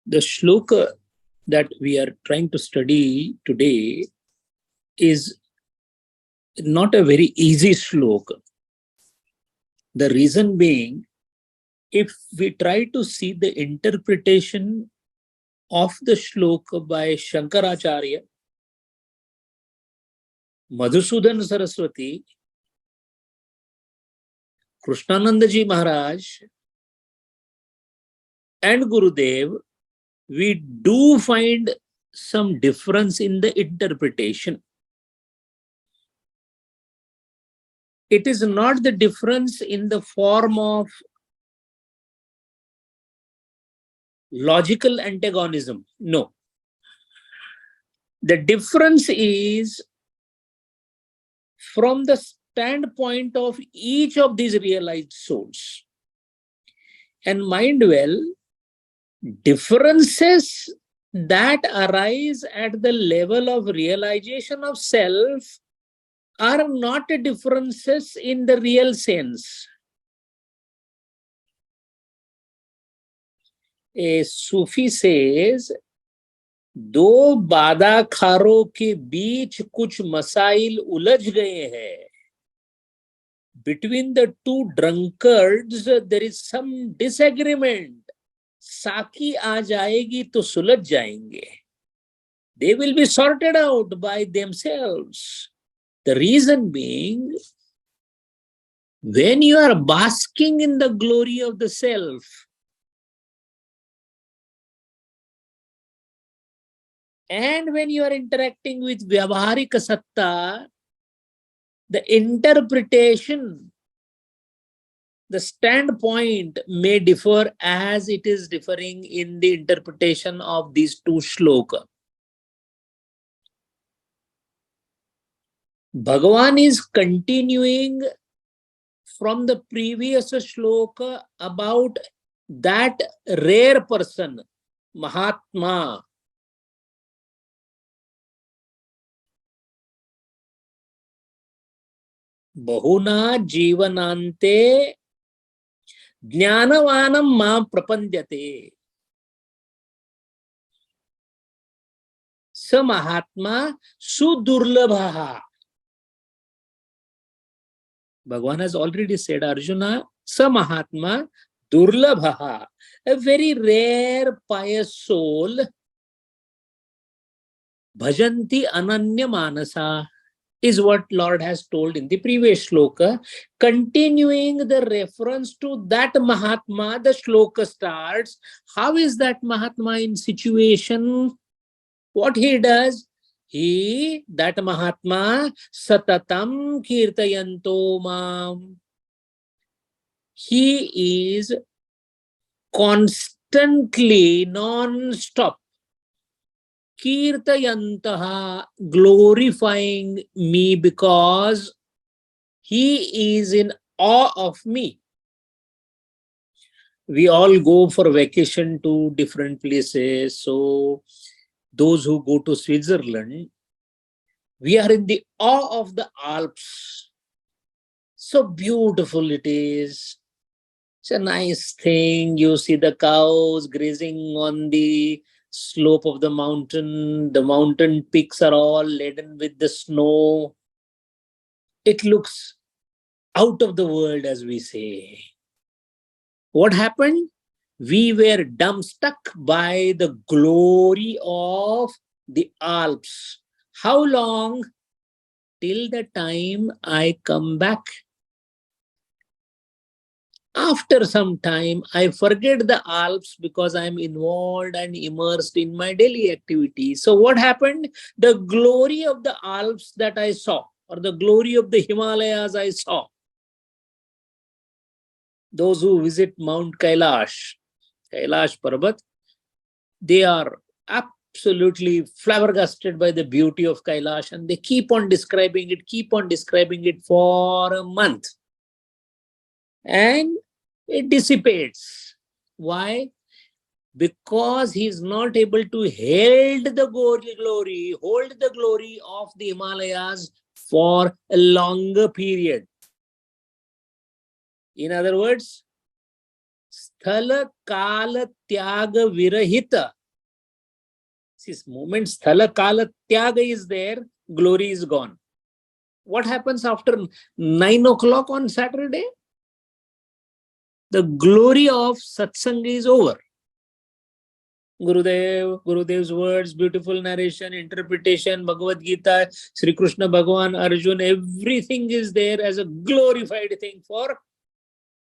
The shloka that we are trying to study today is not a very easy shloka. The reason being, if we try to see the interpretation of the shloka by Shankaracharya, Madhusudan Saraswati, Krishnanandaji Maharaj, and Gurudev, we do find some difference in the interpretation. It is not the difference in the form of logical antagonism. No. The difference is from the standpoint of each of these realized souls. And mind well, differences that arise at the level of realization of self are not differences in the real sense. A Sufi says, दो बादाखारों के बीच कुछ मसाइल उलझ गए हैं. Between the two drunkards, there is some disagreement. साकी आ जाएगी तो सुलझ जाएंगे. They will be sorted out by themselves. The reason being, when you are basking in the glory of the self, and when you are interacting with Vyavaharika Satta, the interpretation, the standpoint may differ as it is differing in the interpretation of these two shloka. Bhagavan is continuing from the previous shloka about that rare person, Mahatma. Bahuna jivanante ज्ञानवानम मां प्रपंद्यते. स महात्मा सुदुर्लभः. Bhagavan has already said, Arjuna, sa mahatma durlabha, a very rare pious soul, bhajanti ananya manasa, is what Lord has told in the previous shloka. Continuing the reference to that Mahatma, the shloka starts. How is that Mahatma in situation? What he does? He, that Mahatma, satatam kirtayanto mam. He is constantly, non-stop, kirtayantaha, glorifying me because he is in awe of me. We all go for vacation to different places. So those who go to Switzerland, we are in the awe of the Alps. So beautiful it is. It's a nice thing. You see the cows grazing on the slope of the mountain. The mountain peaks are all laden with the snow. It looks out of the world, as we say. What happened? We were dumbstruck by the glory of the Alps. How long? Till the time I come back. After some time, I forget the Alps because I'm involved and immersed in my daily activities. So what happened? The glory of the Alps that I saw, or the glory of the Himalayas I saw. Those who visit Mount Kailash Parbat, they are absolutely flabbergasted by the beauty of Kailash, and they keep on describing it for a month. And it dissipates. Why? Because he is not able to hold the glory of the Himalayas for a longer period. In other words, Sthala Kala Tyaga Virahita. This moment Sthala Kala Tyaga is there, glory is gone. What happens after 9 o'clock on Saturday? The glory of satsang is over. Gurudev's words, beautiful narration, interpretation, Bhagavad Gita, Sri Krishna Bhagavan, Arjun, everything is there as a glorified thing for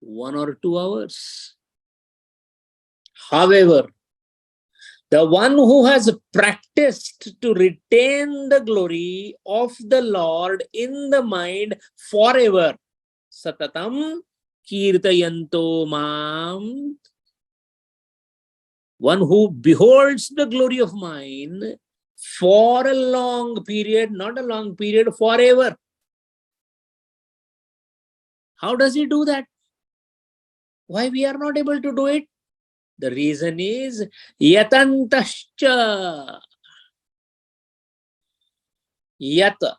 1 or 2 hours. However, the one who has practiced to retain the glory of the Lord in the mind forever, Satatam Kirtayanto Mam, one who beholds the glory of mine for a long period, not a long period, forever. How does he do that? Why we are not able to do it? The reason is yatantascha. Yata.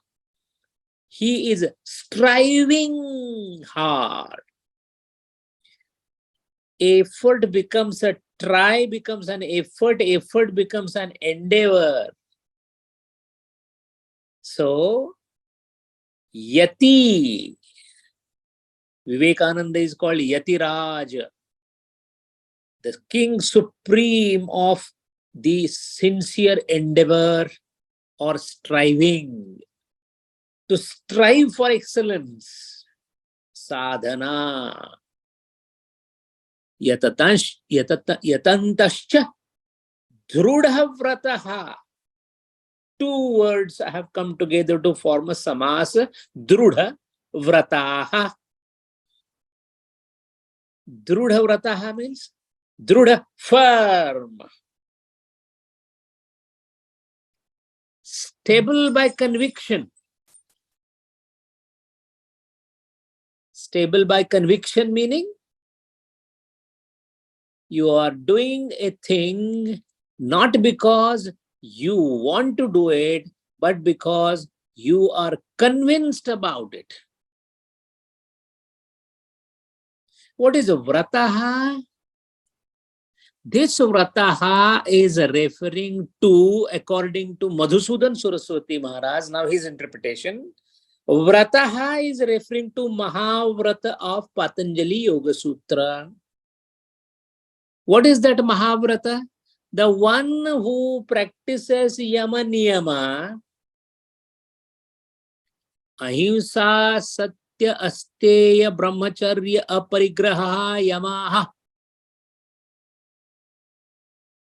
He is striving hard. Effort becomes a try, becomes an effort, effort becomes an endeavor. So, Yati. Vivekananda is called Yatiraj, the king supreme of the sincere endeavor or striving. To strive for excellence. Sadhana. Yatantascha Drudha Vrataha. 2 words have come together to form a samas. Drudha Vrataha. Drudha Vrataha means Drudha, firm. Stable by conviction. Stable by conviction meaning you are doing a thing not because you want to do it, but because you are convinced about it. What is Vrataha? This Vrataha is referring to, according to Madhusudan Saraswati Maharaj, now his interpretation, Vrataha is referring to Mahavrata of Patanjali Yoga Sutra. What is that Mahavrata? The one who practices Yama Niyama, Ahimsa Satya Asteya Brahmacharya Aparigraha Yamaha.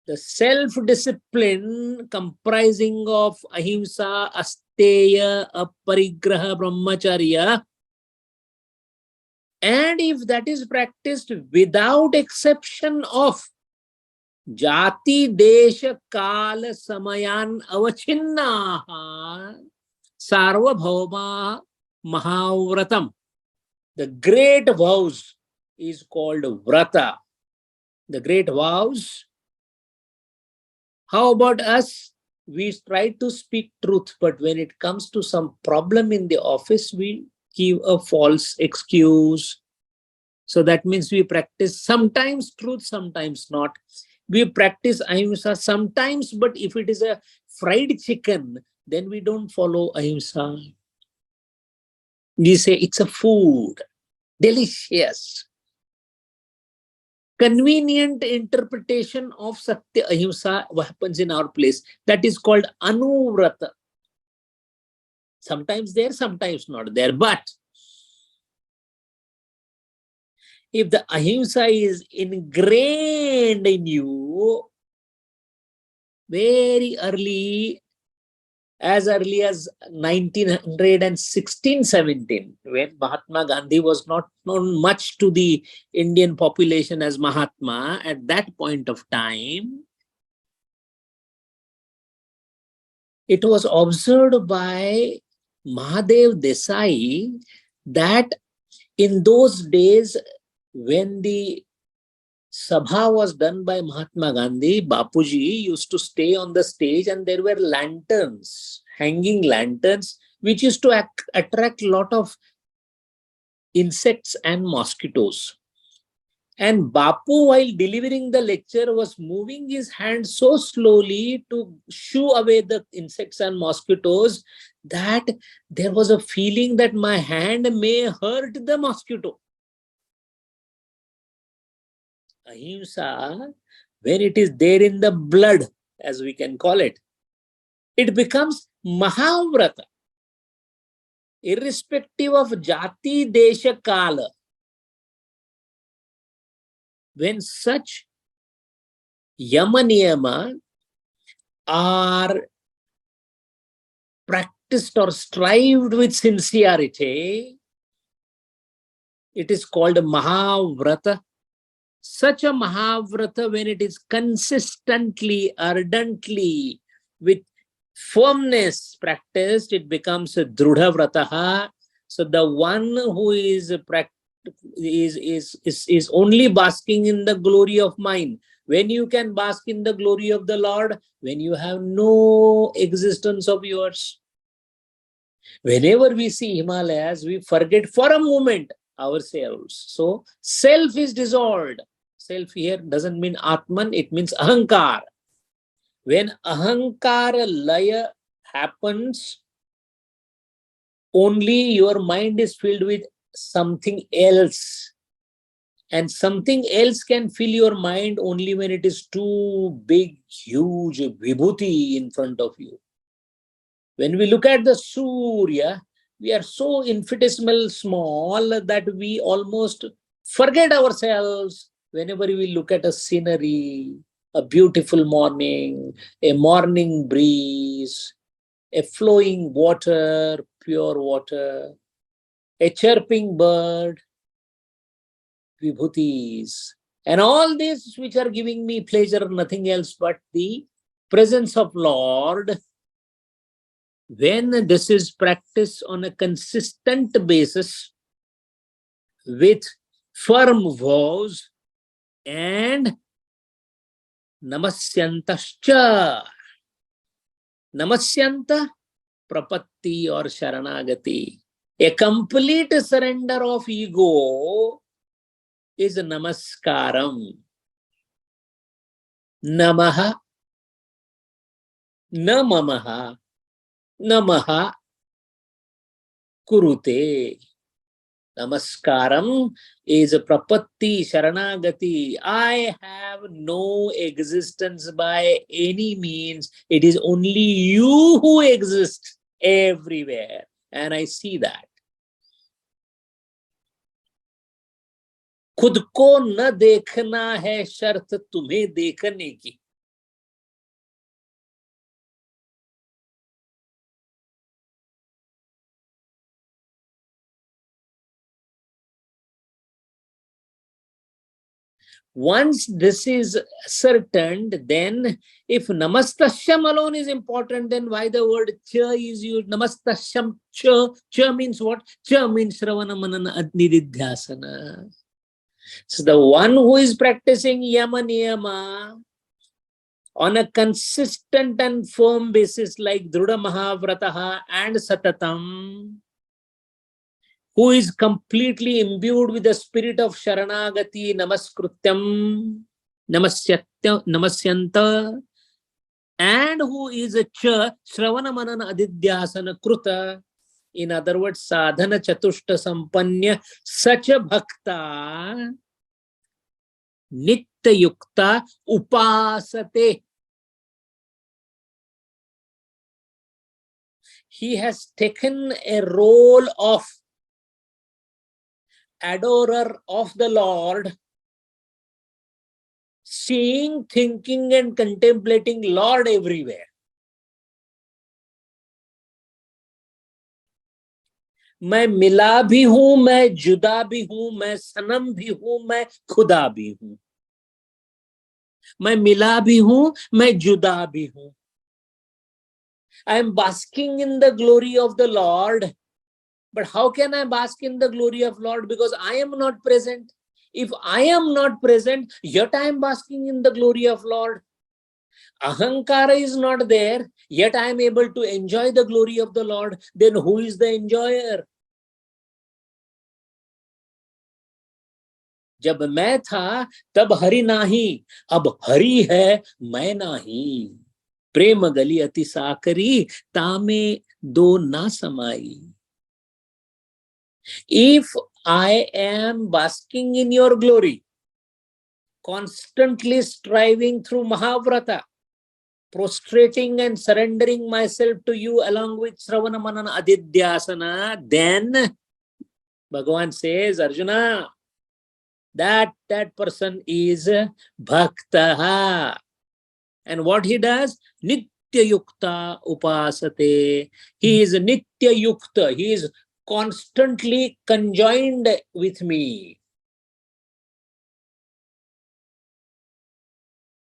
The self-discipline comprising of Ahimsa Asteya Aparigraha Brahmacharya. And if that is practiced without exception of Jati Desha Kala Samayan Avachinnaha Sarvabhauma Mahavratam. The great vows is called Vrata. The great vows. How about us? We try to speak truth, but when it comes to some problem in the office, we give a false excuse. So that means we practice sometimes truth, sometimes not. We practice ahimsa sometimes, but if it is a fried chicken, then we don't follow ahimsa. We say it's a food, delicious. Convenient interpretation of Satya Ahimsa happens in our place. That is called Anuvrata. Sometimes there, sometimes not there. But if the Ahimsa is ingrained in you very early, as early as 1916-17, when Mahatma Gandhi was not known much to the Indian population as Mahatma, at that point of time, it was observed by Mahadev Desai that in those days, when the Sabha was done by Mahatma Gandhi, Bapuji used to stay on the stage and there were lanterns, hanging lanterns, which used to attract a lot of insects and mosquitoes. And Bapu, while delivering the lecture, was moving his hand so slowly to shoo away the insects and mosquitoes that there was a feeling that my hand may hurt the mosquito. Ahimsa, when it is there in the blood, as we can call it, it becomes Mahavrata. Irrespective of Jati, Desha, Kala. When such Yama Niyama are practiced or strived with sincerity, it is called Mahavrata. Such a Mahavrata, when it is consistently, ardently, with firmness practiced, it becomes a Drudha Vrataha. So the one who is only basking in the glory of mind. When you can bask in the glory of the Lord, when you have no existence of yours. Whenever we see Himalayas, we forget for a moment ourselves. So self is dissolved. Self here doesn't mean Atman, it means Ahankar. When Ahankara Laya happens, only your mind is filled with something else. And something else can fill your mind only when it is too big, huge, vibhuti in front of you. When we look at the Surya, we are so infinitesimal small that we almost forget ourselves whenever we look at a scenery, a beautiful morning, a morning breeze, a flowing water, pure water, a chirping bird, vibhutis. And all this which are giving me pleasure, nothing else but the presence of Lord. When this is practiced on a consistent basis with firm vows and namasyantascha. Namasyanta, prapatti or sharanagati. A complete surrender of ego is namaskaram. Namaha, namamaha, namaha kurute. Namaskaram is a prapatti, sharanagati. I have no existence by any means. It is only you who exist everywhere. And I see that. खुद को न देखना है शर्त तुम्हें देखने की. Once this is ascertained, then if namastashyam alone is important, then why the word cha is used? Namastashyam cha. Cha means what? Cha means Shravana Manana Nididhyasana. So the one who is practicing Yama Niyama on a consistent and firm basis like Drudha Mahavrataha and Satatam, who is completely imbued with the spirit of Sharanagati, Namaskrutyam, Namasyanta, and who is a Shravana Manana Adidhyasana Kruta, in other words, Sadhana Chatushta Sampanya, such a Bhakta, Nitya Yukta Upasate. He has taken a role of adorer of the Lord, seeing, thinking and contemplating Lord everywhere. मैं मिला भी हूं, मैं जुदा भी हूं, मैं सनम भी हूं, मैं खुदा भी हूं. मैं मिला भी हूं, मैं जुदा भी हूं. I am basking in the glory of the Lord. But how can I bask in the glory of Lord? Because I am not present. If I am not present, yet I am basking in the glory of Lord. Ahankara is not there, yet I am able to enjoy the glory of the Lord. Then who is the enjoyer? जब मैं था तब हरि नाही, अब हरि है मैं नाही। प्रेम गली अति साकरी, तामे दो ना समाई। If I am basking in your glory, constantly striving through Mahavrata, prostrating and surrendering myself to you along with Sravana Manana Adidhyasana, then Bhagavan says, Arjuna, that person is Bhaktaha. And what he does? Nitya Yukta Upasate. He is Nitya Yukta. He is constantly conjoined with me.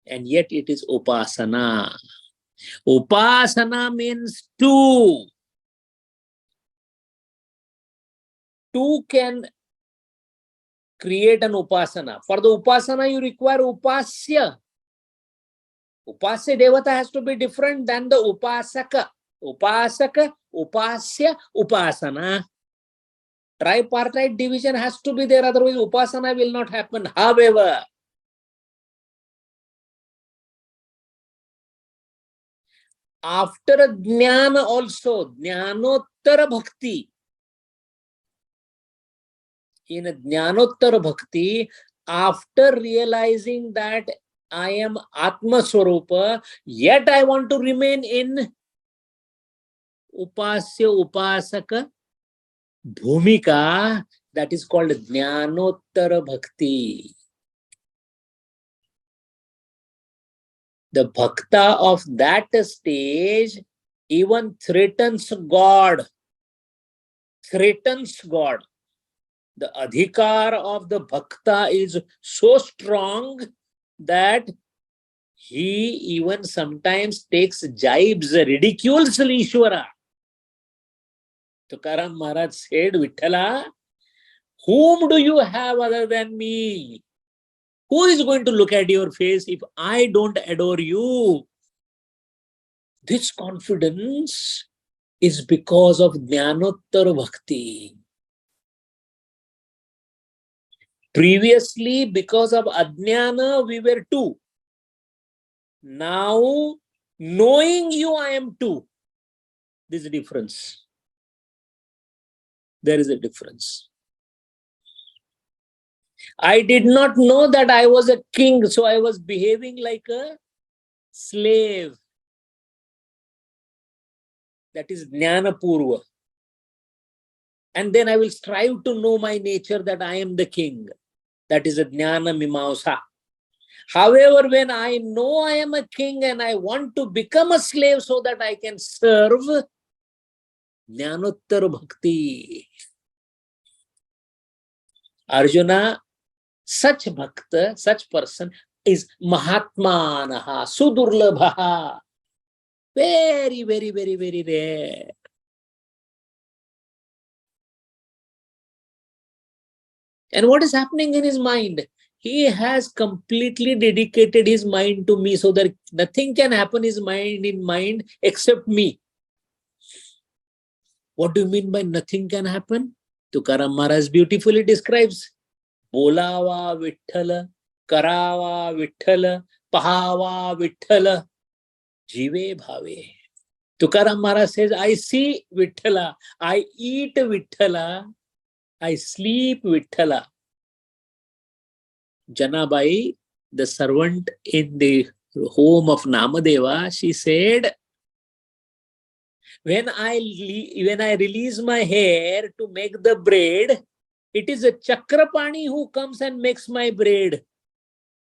And yet it is Upasana. Upasana means two. Two can create an Upasana. For the Upasana, you require Upasya. Upasya Devata has to be different than the Upasaka. Upasaka, Upasya, Upasana. Tripartite division has to be there, otherwise Upasana will not happen. However, after Jnana also, Jnanottara Bhakti. In Jnanottara Bhakti, after realizing that I am Atma Swarupa, yet I want to remain in Upasya Upasaka Bhumika, that is called Jnanottara Bhakti. The Bhakta of that stage even threatens God. Threatens God. The adhikar of the Bhakta is so strong that he even sometimes takes jibes, ridicules Ishvara. Tukaram Maharaj said, Vithala, whom do you have other than me? Who is going to look at your face if I don't adore you? This confidence is because of Jnanottara Bhakti. Previously, because of Ajnana, we were two. Now, knowing you, I am two. There is a difference. There is a difference. I did not know that I was a king, so I was behaving like a slave. That is Jnana Purva. And then I will strive to know my nature that I am the king. That is a Jnana Mimamsa. However, when I know I am a king and I want to become a slave so that I can serve, Jnanottara Bhakti. Arjuna, such bhakta, such person is Mahatmanaha, Sudurlabhaha. Very, very, very, very rare. And what is happening in his mind? He has completely dedicated his mind to me so that nothing can happen in mind except me. What do you mean by nothing can happen? Tukaram Maharaj beautifully describes. Bolava Vithala, Karava Vithala, Pahava Vithala, Jive Bhave. Tukaram Maharaj says, I see Vithala, I eat Vithala, I sleep Vithala. Janabai, the servant in the home of Namadeva, she said, when I release my hair to make the braid, it is a Chakrapani who comes and makes my braid.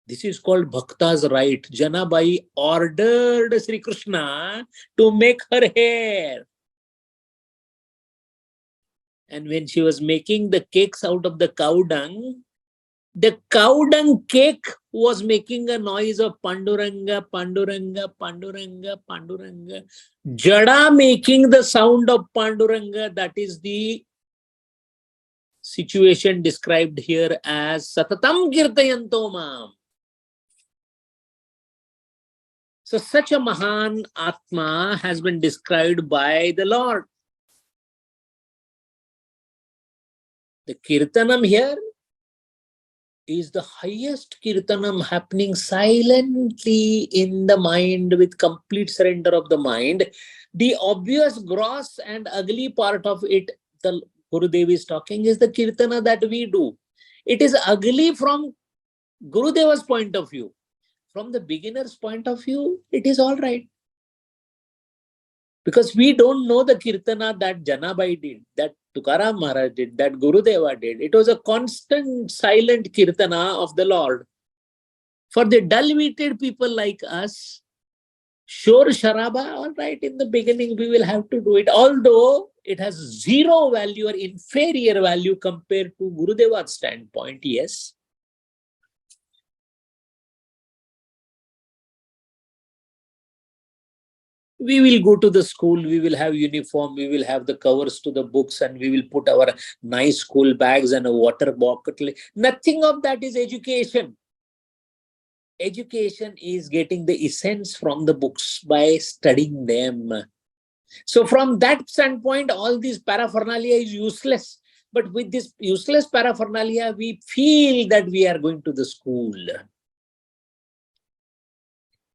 This is called Bhakta's right. Janabai ordered Sri Krishna to make her hair. And when she was making the cakes out of the cow dung cake was making a noise of Panduranga, Panduranga, Panduranga, Panduranga. Jada making the sound of Panduranga, that is the situation described here as Satatam Kirtayanto Mam. So such a Mahan Atma has been described by the Lord. The Kirtanam here is the highest kirtanam happening silently in the mind with complete surrender of the mind. The obvious gross and ugly part of it, the Gurudev is talking, is the kirtana that we do. It is ugly from Gurudeva's point of view. From the beginner's point of view, it is all right. Because we don't know the kirtana that Janabai did, that Tukaram Maharaj did, that Gurudeva did. It was a constant silent kirtana of the Lord. For the dull-witted people like us, sure Sharaba, all right, in the beginning we will have to do it. Although it has zero value or inferior value compared to Gurudeva's standpoint, yes. We will go to the school, we will have uniform, we will have the covers to the books, and we will put our nice school bags and a water bottle. Nothing of that is education. Education is getting the essence from the books by studying them. So from that standpoint, all this paraphernalia is useless. But with this useless paraphernalia, we feel that we are going to the school.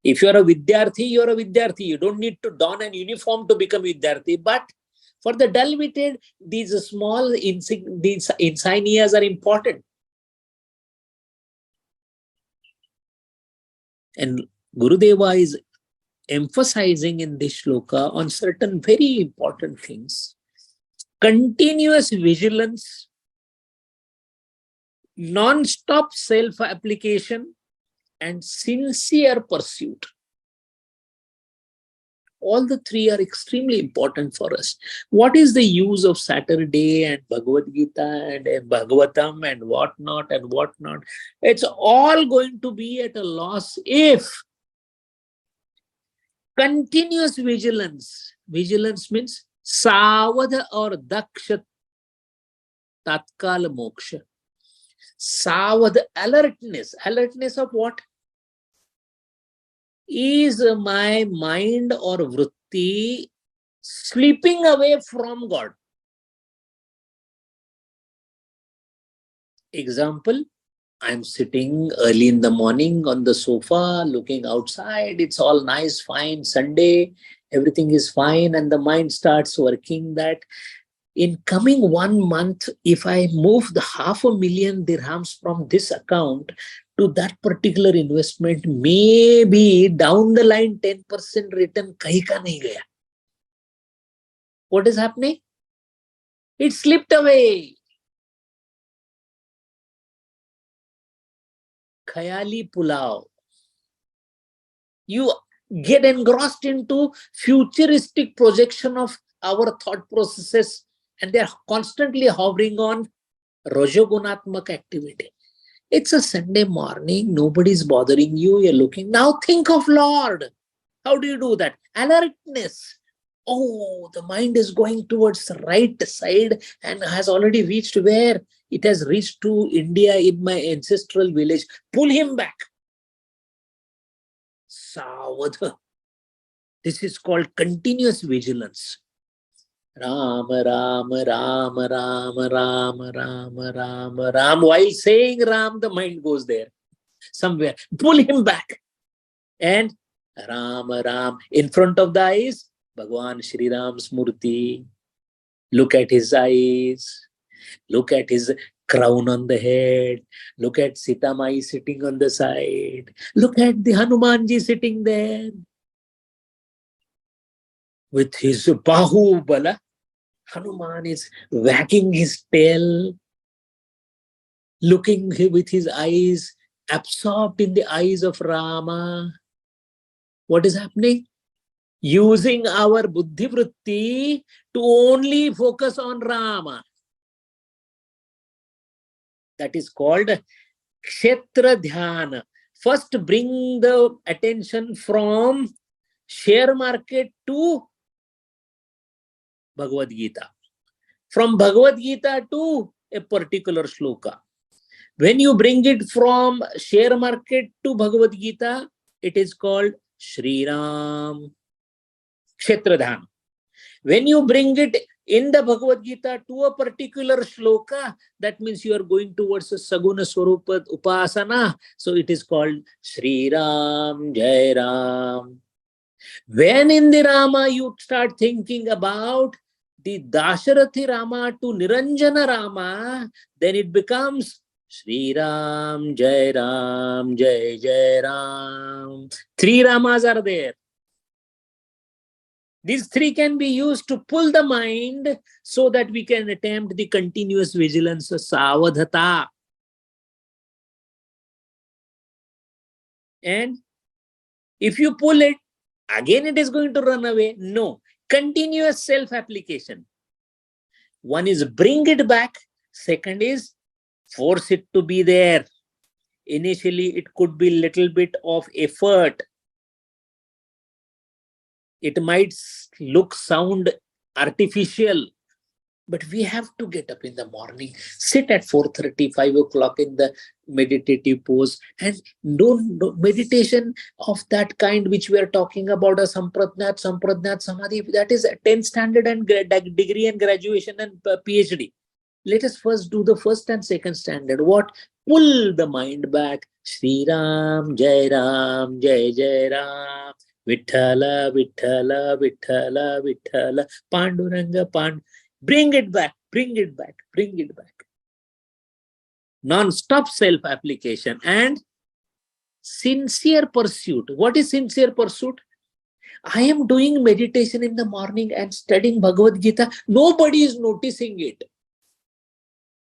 If you are a Vidyarthi, you are a Vidyarthi. You don't need to don an uniform to become Vidyarthi. But for the dull-witted, these small these insignias are important. And Gurudeva is emphasizing in this shloka on certain very important things. Continuous vigilance, non-stop self-application, and sincere pursuit. All the three are extremely important for us. What is the use of Saturday and Bhagavad Gita and Bhagavatam and whatnot? It's all going to be at a loss if continuous vigilance. Vigilance means savadha or daksha tatkal moksha. Savadha, alertness. Alertness of what? Is my mind or vritti slipping away from God? Example, I'm sitting early in the morning on the sofa, looking outside. It's all nice, fine, Sunday, everything is fine. And the mind starts working that in coming 1 month, if I move the 500,000 dirhams from this account to that particular investment, maybe down the line 10% return kahi ka nahi gaya. What is happening? It slipped away. Khayali pulao. You get engrossed into futuristic projection of our thought processes, and they are constantly hovering on rajagunatmak activity. It's a Sunday morning, nobody's bothering you, you're looking. Now think of Lord. How do you do that? Alertness. Oh, the mind is going towards the right side and has already reached where? It has reached to India in my ancestral village. Pull him back. Savadha. This is called continuous vigilance. Ram, Ram, Ram, Ram, Ram, Ram, Ram, Ram. While saying Ram, the mind goes there somewhere. Pull him back. And Ram, Ram. In front of the eyes, Bhagwan Shri Ram's Murti. Look at his eyes. Look at his crown on the head. Look at Sita Mai sitting on the side. Look at the Hanumanji sitting there with his Bahubala. Hanuman is wagging his tail, looking with his eyes, absorbed in the eyes of Rama. What is happening? Using our buddhi vritti to only focus on Rama. That is called Kshetra Dhyana. First, bring the attention from share market to Bhagavad Gita. From Bhagavad Gita to a particular shloka. When you bring it from share market to Bhagavad Gita, it is called Shri Ram Kshetra Dhyana. When you bring it in the Bhagavad Gita to a particular shloka, that means you are going towards a Saguna Swarupa Upasana. So it is called Sri Ram, Jai Ram. When in the Rama you start thinking about the Dasharathi Rama to Niranjana Rama, then it becomes Sri Ram, Jai Ram, Jai Jai Ram. Three Ramas are there. These three can be used to pull the mind so that we can attempt the continuous vigilance of savadhata. And if you pull it, again it is going to run away. No. Continuous self-application. One is bring it back. Second is force it to be there. Initially, it could be little bit of effort. It might sound artificial, but we have to get up in the morning, sit at 4:30, 5 o'clock in the meditative pose, and do meditation of that kind which we are talking about, a sampradnat, samadhi, that is a 10th standard and degree and graduation and PhD. Let us first do the first and second standard. What? Pull the mind back. Sri Ram, Jai Ram, Jai Jai Ram. Vithala, Vithala, Vithala, Vithala. Panduranga, Bring it back, bring it back, bring it back. Non-stop self-application and sincere pursuit. What is sincere pursuit? I am doing meditation in the morning and studying Bhagavad Gita. Nobody is noticing it.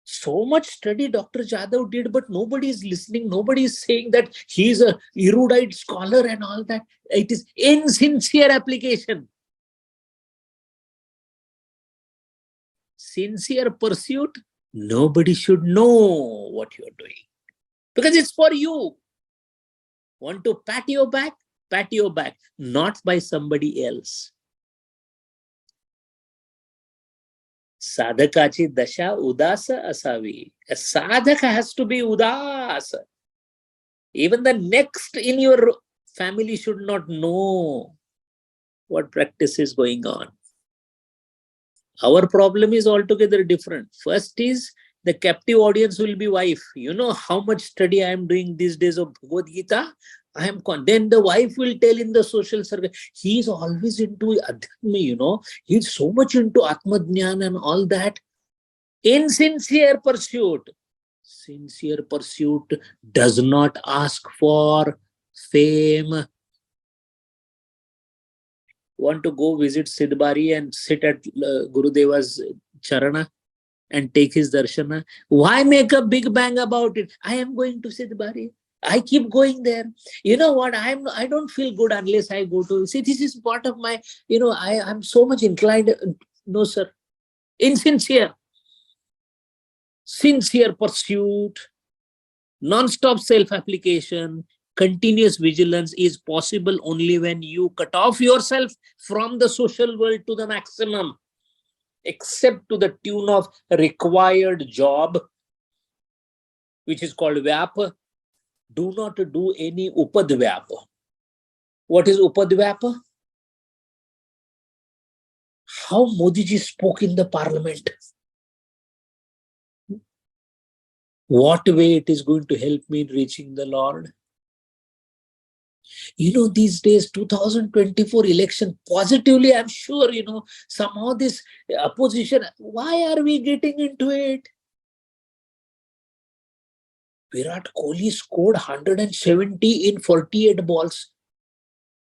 So much study Dr. Jadhav did, but nobody is listening. Nobody is saying that he is a erudite scholar and all that. It is insincere application. Sincere pursuit, nobody should know what you are doing. Because it's for you. Want to pat your back? Pat your back. Not by somebody else. Sadhakachi dasha udasa asavi. A sadhaka has to be udasa. Even the next in your family should not know what practice is going on. Our problem is altogether different. First is the captive audience will be wife. You know how much study I am doing these days of Bhagavad Gita? Then the wife will tell in the social circle, he is always into Adhyatma, he's so much into Atma Jnana and all that. Insincere pursuit. Sincere pursuit does not ask for fame. Want to go visit Siddhbari and sit at Gurudeva's charana and take his darshana? Why make a big bang about it? I am going to Siddhbari. I keep going there. You know what? I don't feel good unless I go to. See, this is part of my, I'm so much inclined. No, sir. Insincere. Sincere pursuit. Non-stop self-application. Continuous vigilance is possible only when you cut off yourself from the social world to the maximum, except to the tune of required job, which is called vyapa. Do not do any upadvyapa. What is upadvyapa? How Modi ji spoke in the parliament. What way it is going to help me in reaching the Lord? These days, 2024 election, positively, I'm sure, somehow this opposition, why are we getting into it? Virat Kohli scored 170 in 48 balls.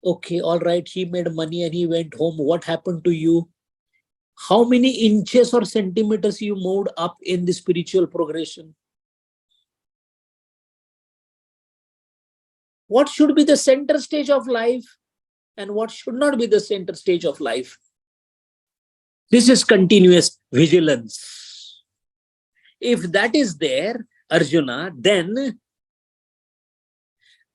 Okay, all right, he made money and he went home. What happened to you? How many inches or centimeters you moved up in the spiritual progression? What should be the center stage of life and what should not be the center stage of life? This is continuous vigilance. If that is there, Arjuna, then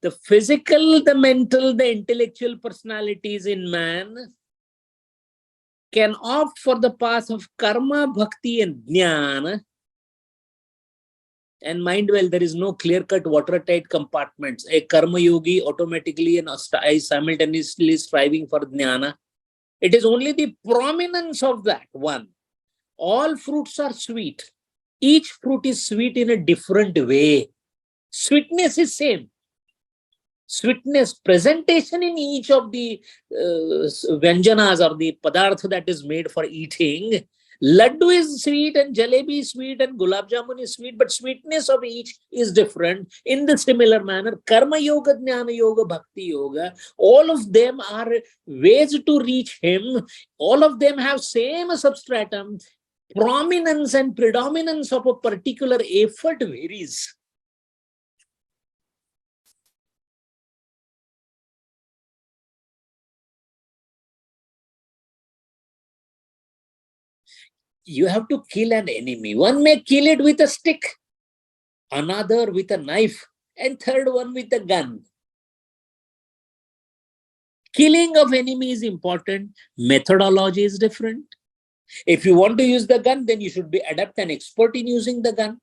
the physical, the mental, the intellectual personalities in man can opt for the path of karma, bhakti and jnana. And mind well, there is no clear-cut, watertight compartments. A karma yogi automatically and simultaneously striving for jnana. It is only the prominence of that one. All fruits are sweet. Each fruit is sweet in a different way. Sweetness is same. Sweetness, presentation in each of the vyanjanas or the padartha that is made for eating. Laddu is sweet and jalebi is sweet and gulab jamun is sweet, but sweetness of each is different. In the similar manner, karma yoga, jnana yoga, bhakti yoga, all of them are ways to reach him. All of them have same substratum. Prominence and predominance of a particular effort varies. You have to kill an enemy. One may kill it with a stick, another with a knife, and third one with a gun. Killing of enemy is important. Methodology is different. If you want to use the gun, then you should be adept and expert in using the gun,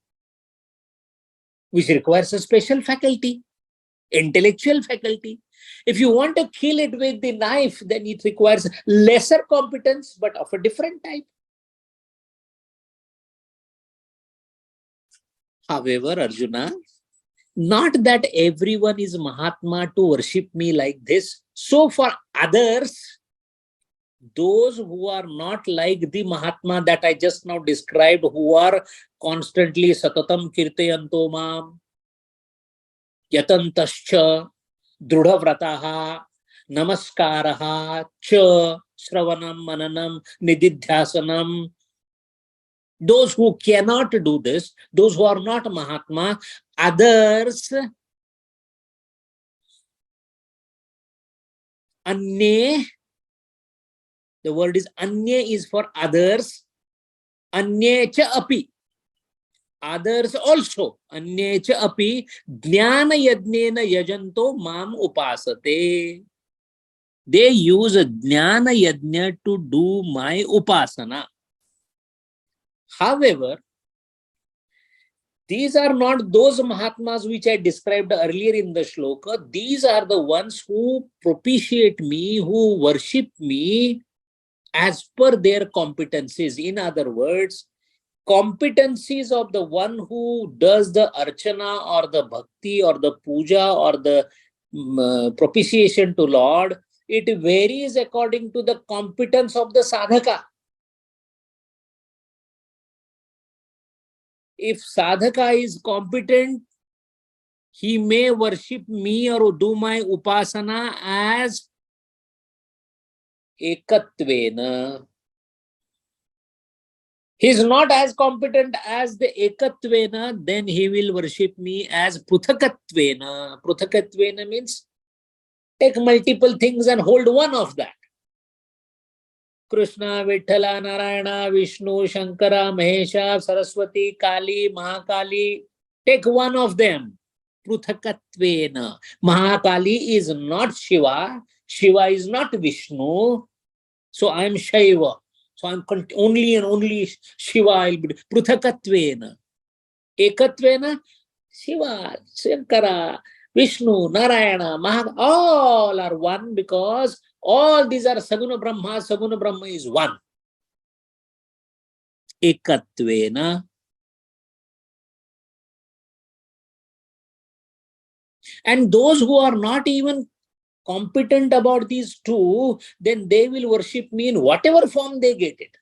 which requires a special faculty, intellectual faculty. If you want to kill it with the knife, then it requires lesser competence, but of a different type. However, Arjuna, not that everyone is Mahatma to worship me like this. So for others, those who are not like the Mahatma that I just now described, who are constantly satatam kirtayanto mam, yatantascha, drudhavrataha, namaskaraha, cha, shravanam, mananam, nididhyasanam. Those who cannot do this, those who are not Mahatma, others, anye, the word is anye is for others, anye cha api, others also, anye cha api, jnana yajnena yajanto mam upasate. They use jnana yajna to do my upasana. However, these are not those Mahatmas which I described earlier in the shloka. These are the ones who propitiate me, who worship me as per their competencies. In other words, competencies of the one who does the archana or the bhakti or the puja or the propitiation to Lord, it varies according to the competence of the sadhaka. If sadhaka is competent, he may worship me or do my upasana as ekatvena. He is not as competent as the ekatvena, then he will worship me as pruthakatvena. Pruthakatvena means take multiple things and hold one of that. Krishna, Vithala, Narayana, Vishnu, Shankara, Mahesha, Saraswati, Kali, Mahakali. Take one of them. Pruthakatvena. Mahakali is not Shiva. Shiva is not Vishnu. So I am Shaiva. So I am only and only Shiva. I'll be Pruthakatvena. Ekatvena, Shiva, Shankara, Vishnu, Narayana, Mahakali, all are one because all these are Saguna Brahma. Saguna Brahma is one. Ekatvena. And those who are not even competent about these two, then they will worship me in whatever form they get it.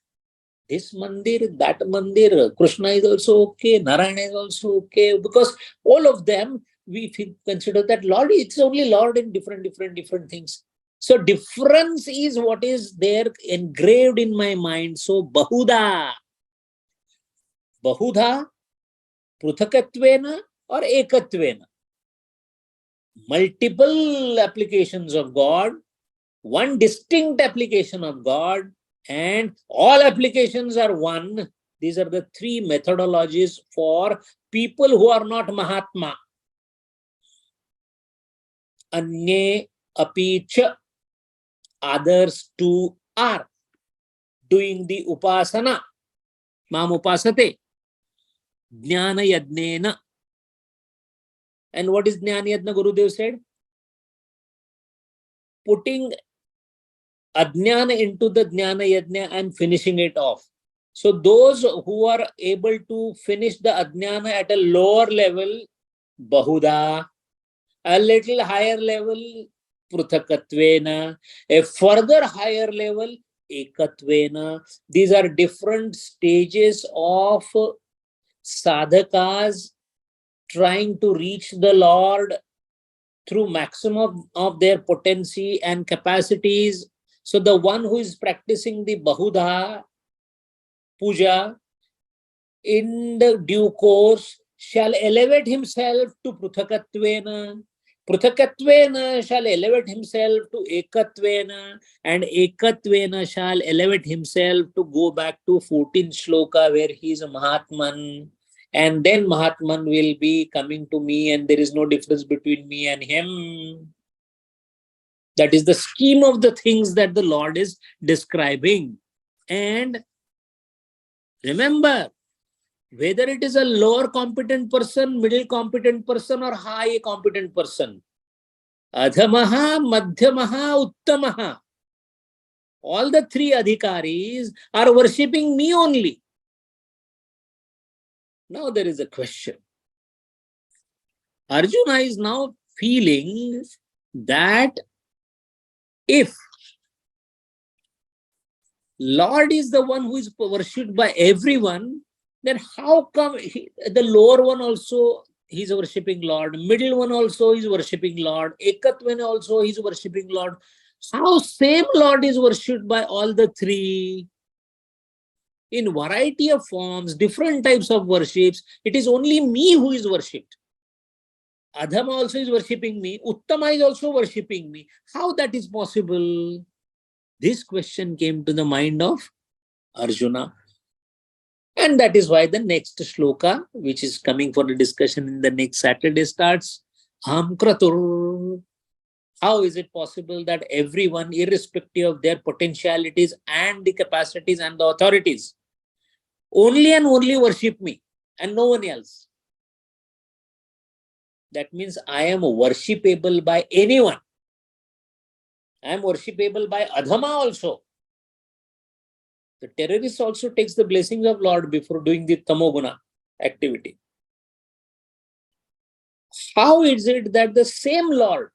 This mandir, that mandir, Krishna is also okay, Narayana is also okay, because all of them, we consider that Lord, it's only Lord in different things. So difference is what is there engraved in my mind. So Bahudha, Pruthakatvena or Ekatvena. Multiple applications of God, one distinct application of God, and all applications are one. These are the three methodologies for people who are not Mahatma. Anye api cha, others too are doing the upasana. Mam upasate. Jnana yadnena. And what is Jnana Yadna? Gurudev said? Putting Ajnana into the Jnana Yajna and finishing it off. So those who are able to finish the Ajnana at a lower level, Bahuda, a little higher level, Pruthakatvena, a further higher level, Ekatvena. These are different stages of sadhakas trying to reach the Lord through maximum of their potency and capacities. So the one who is practicing the Bahudha Puja in the due course shall elevate himself to Pruthakatvena. Pruthakatvena shall elevate himself to Ekatvena, and Ekatvena shall elevate himself to go back to 14th Shloka where he is a Mahatman. And then Mahatman will be coming to me and there is no difference between me and him. That is the scheme of the things that the Lord is describing. And remember, whether it is a lower competent person, middle competent person, or high competent person, Adhamaha, Madhyamaha, Uttamaha, all the three adhikaris are worshipping me only. Now there is a question. Arjuna is now feeling that if Lord is the one who is worshipped by everyone, then how come the lower one also he's worshipping Lord, middle one also is worshipping Lord, Ekatvena also is worshipping Lord. How same Lord is worshipped by all the three? In variety of forms, different types of worships, it is only me who is worshipped. Adhama also is worshipping me, Uttama is also worshipping me. How that is possible? This question came to the mind of Arjuna. And that is why the next shloka, which is coming for the discussion in the next Saturday, starts Ham Kratur. How is it possible that everyone, irrespective of their potentialities and the capacities and the authorities, only and only worship me and no one else? That means I am worshipable by anyone. I am worshipable by Adhama also. The terrorist also takes the blessings of Lord before doing the Tamoguna activity. How is it that the same Lord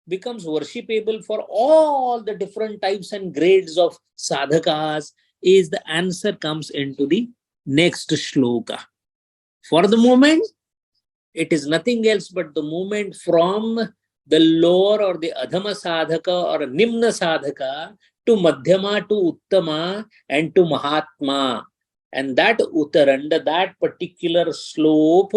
becomes worshipable for all the different types and grades of sadhakas? Is the answer comes into the next shloka. For the moment, it is nothing else but the movement from the lower or the adhama sadhaka or nimna sadhaka to madhyama to uttama and to mahatma. And that uttaranda, that particular slope,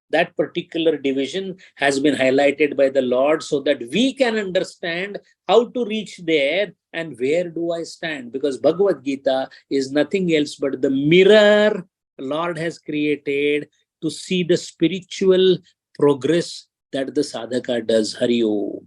that particular division has been highlighted by the Lord so that we can understand how to reach there and where do I stand. Because Bhagavad Gita is nothing else but the mirror Lord has created to see the spiritual progress that the sadhaka does. Hari Om.